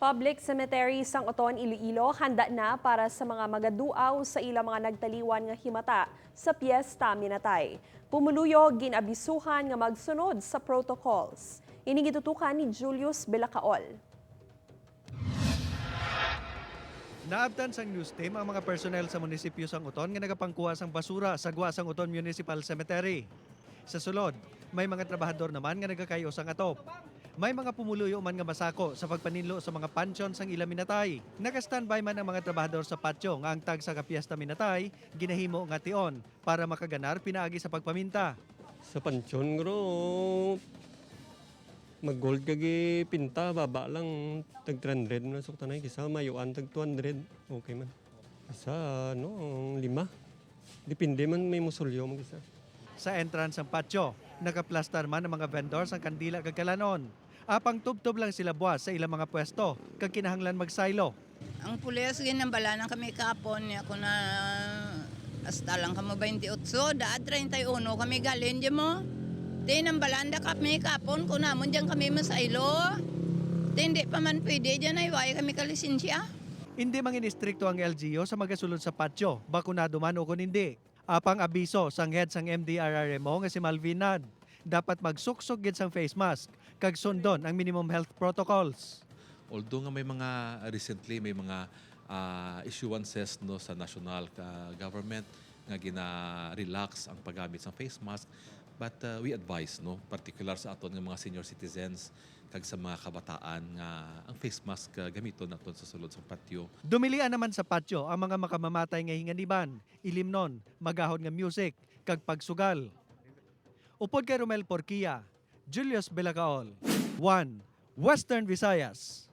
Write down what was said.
Public cemetery sang Oton, Iloilo handa na para sa mga magaduaw sa ilang mga nagtaliwan nga himata sa Piyesta Minatay. Pumuluyo ginabisuhan nga magsunod sa protocols. Ining gitutukan ni Julius Belacaol. Naabtan sang news team ang mga personnel sa munisipyo sang Oton nga nagapangkuha sang basura sa Guasang Oton Municipal Cemetery. Sa sulod, may mga trabahador naman nga nagakayo sang atop. May mga pumuluyo man nga masako sa pagpaninlo sa mga pansyon sang ila Minatay. Naka-standby man ang mga trabahador sa patio nga ang tag sa Kapiesta Minatay ginahimo nga tion para makaganar pinaagi sa pagpaminta. Sa pansyon gro, mag-gold kagi pinta, baba lang tag 300 na suktanay, kisa mayuan tag 200, okay man. Kisa lima, depende man may musulyo mo kisa. Sa entrance ng patio, nakaplastar man ang mga vendors ang kandila kag kalanon. Apang tubtob lang sila buwas sa ilang mga pwesto kag kinahanglan magsaylo. Ang pulis ginambala na kami kapon niya ko na hasta lang kamo 28 daad 31 kami galin di mo. Tinambalanda kami kapon ko namon diyan kami masaylo. Hindi pa man pwede diyan ay way kami kalisensya. Hindi mangin istrikto ang LGU sa magasulod sa patio, bakunado man o kun hindi. Apang abiso sang head sang MDRRMO nga si Malvinad, dapat magsuksok gid sang face mask kag sundon ang minimum health protocols. Although nga may mga recently may mga issuances no sa national government nga gina-relax ang paggamit ng face mask, but we advise no particular sa aton nga mga senior citizens kag sa mga kabataan nga ang face mask gamiton naton sa sulod sa patio. Dumilian naman sa patio ang mga makamamatay nga hinganiban, ilimnon, magahon nga music kag pagsugal. Upod kay Romel Porquia, Julius Belacaol, 1 Western Visayas.